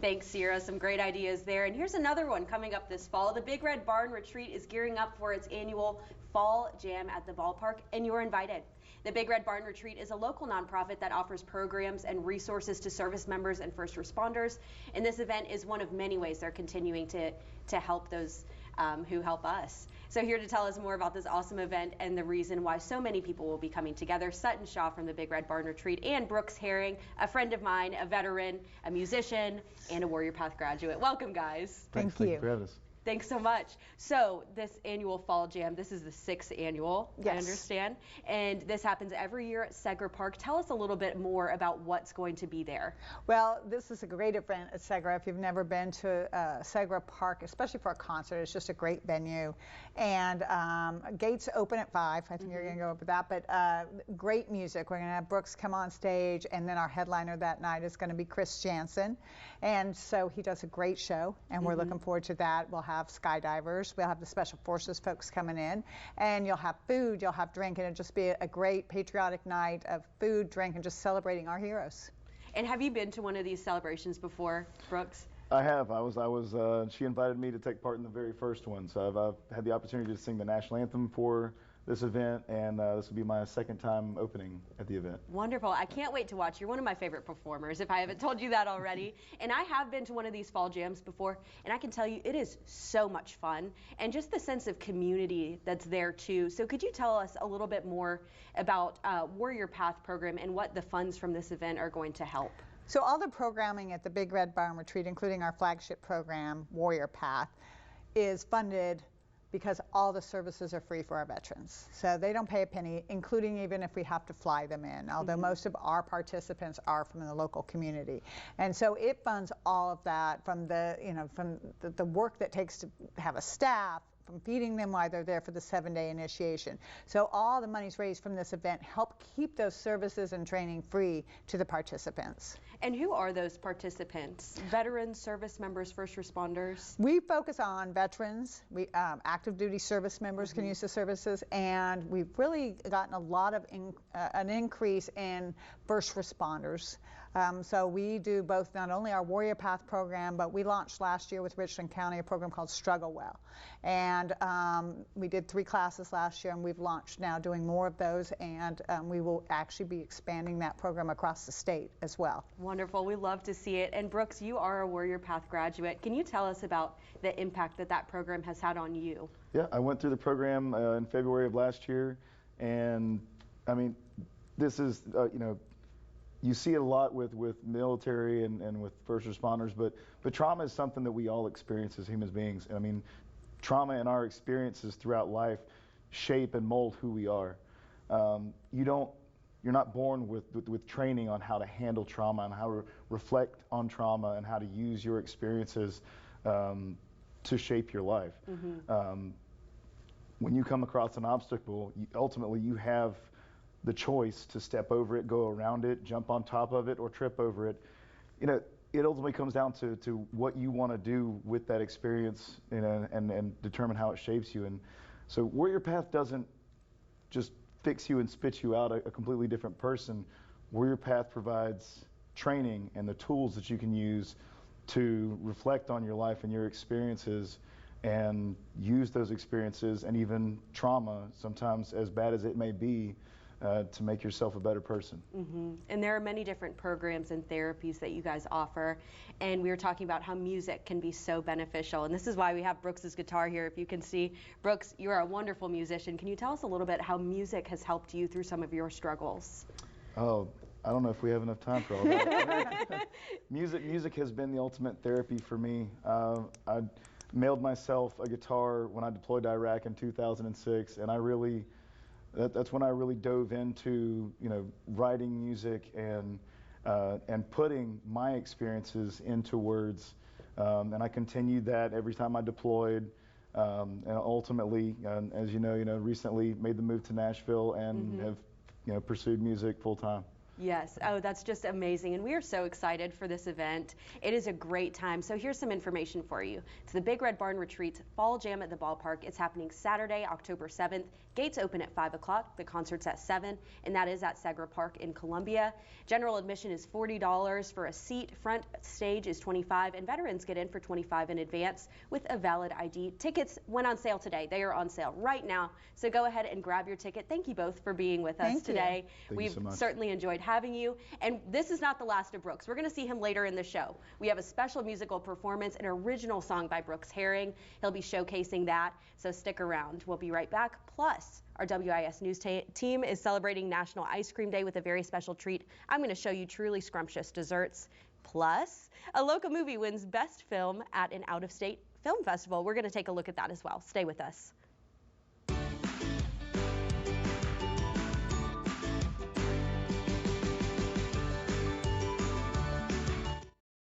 Thanks, Sierra. Some great ideas there. And here's another one coming up this fall. The Big Red Barn Retreat is gearing up for its annual Fall Jam at the Ballpark, and you're invited. The Big Red Barn Retreat is a local nonprofit that offers programs and resources to service members and first responders. And this event is one of many ways they're continuing to help those who help us. So here to tell us more about this awesome event and the reason why so many people will be coming together, Sutton Shaw from the Big Red Barn Retreat and Brooks Herring, a friend of mine, a veteran, a musician, and a Warrior Path graduate. Welcome, guys. Thank you for having us. Thanks so much. So this annual Fall Jam, this is the 6th annual, yes. I understand, and this happens every year at Segra Park. Tell us a little bit more about what's going to be there. Well, this is a great event at Segra. If you've never been to Segra Park, especially for a concert, it's just a great venue. And gates open at 5. I think you're going to go over that, but great music. We're going to have Brooks come on stage, and then our headliner that night is going to be Chris Jansen. And so he does a great show, and we're looking forward to that. We'll have skydivers, we'll have the Special Forces folks coming in, and you'll have food, you'll have drink, and it'll just be a great patriotic night of food, drink, and just celebrating our heroes. And have you been to one of these celebrations before, Brooks? I have. She invited me to take part in the very first one, so I've had the opportunity to sing the national anthem for this event, and this will be my 2nd time opening at the event. Wonderful. I can't wait to watch. You're one of my favorite performers, if I haven't told you that already. And I have been to one of these fall jams before, and I can tell you it is so much fun, and just the sense of community that's there too. So could you tell us a little bit more about Warrior Path program and what the funds from this event are going to help? So all the programming at the Big Red Barn Retreat, including our flagship program, Warrior Path, is funded because all the services are free for our veterans. So they don't pay a penny, including even if we have to fly them in, although most of our participants are from the local community. And so it funds all of that from the work that takes to have a staff, from feeding them while they're there for the 7-day initiation. So all the monies raised from this event help keep those services and training free to the participants. And who are those participants? Veterans, service members, first responders? We focus on veterans. Active duty service members can use the services, and we've really gotten a lot of an increase in first responders. So we do both, not only our Warrior Path program, but we launched last year with Richland County a program called Struggle Well. And we did 3 classes last year, and we've launched now doing more of those, and we will actually be expanding that program across the state as well. Wonderful. We love to see it. And Brooks, you are a Warrior Path graduate. Can you tell us about the impact that that program has had on you? Yeah, I went through the program in February of last year, and I mean, this is, you see it a lot with military and with first responders, but trauma is something that we all experience as human beings. I mean, trauma and our experiences throughout life shape and mold who we are. You're not born with training on how to handle trauma and how to reflect on trauma and how to use your experiences to shape your life. When you come across an obstacle, ultimately you have the choice to step over it, go around it, jump on top of it, or trip over it. It ultimately comes down to what you want to do with that experience, and determine how it shapes you. And so Warrior Path doesn't just fix you and spit you out a completely different person. Warrior Path provides training and the tools that you can use to reflect on your life and your experiences, and use those experiences and even trauma, sometimes as bad as it may be, to make yourself a better person. And there are many different programs and therapies that you guys offer, and we were talking about how music can be so beneficial, and this is why we have Brooks's guitar here. If you can see, Brooks, you are a wonderful musician. Can you tell us a little bit how music has helped you through some of your struggles? Oh, I don't know if we have enough time for all that. Music has been the ultimate therapy for me. I mailed myself a guitar when I deployed to Iraq in 2006, and that's when I really dove into writing music and putting my experiences into words, and I continued that every time I deployed, and ultimately, as you know, recently made the move to Nashville and have pursued music full time. Yes. Oh, that's just amazing. And we are so excited for this event. It is a great time. So here's some information for you. It's the Big Red Barn Retreats Fall Jam at the Ballpark. It's happening Saturday, October 7th. Gates open at 5 o'clock. The concert's at 7, and that is at Segra Park in Columbia. General admission is $40 for a seat. Front stage is $25, and veterans get in for $25 in advance with a valid ID. Tickets went on sale today. They are on sale right now. So go ahead and grab your ticket. Thank you both for being with us today. We've certainly enjoyed having you. And this is not the last of Brooks. We're going to see him later in the show. We have a special musical performance, an original song by Brooks Herring. He'll be showcasing that, so stick around. We'll be right back. Plus, our WIS News team is celebrating National Ice Cream Day with a very special treat. I'm going to show you truly scrumptious desserts. Plus, a local movie wins Best Film at an out-of-state film festival. We're going to take a look at that as well. Stay with us.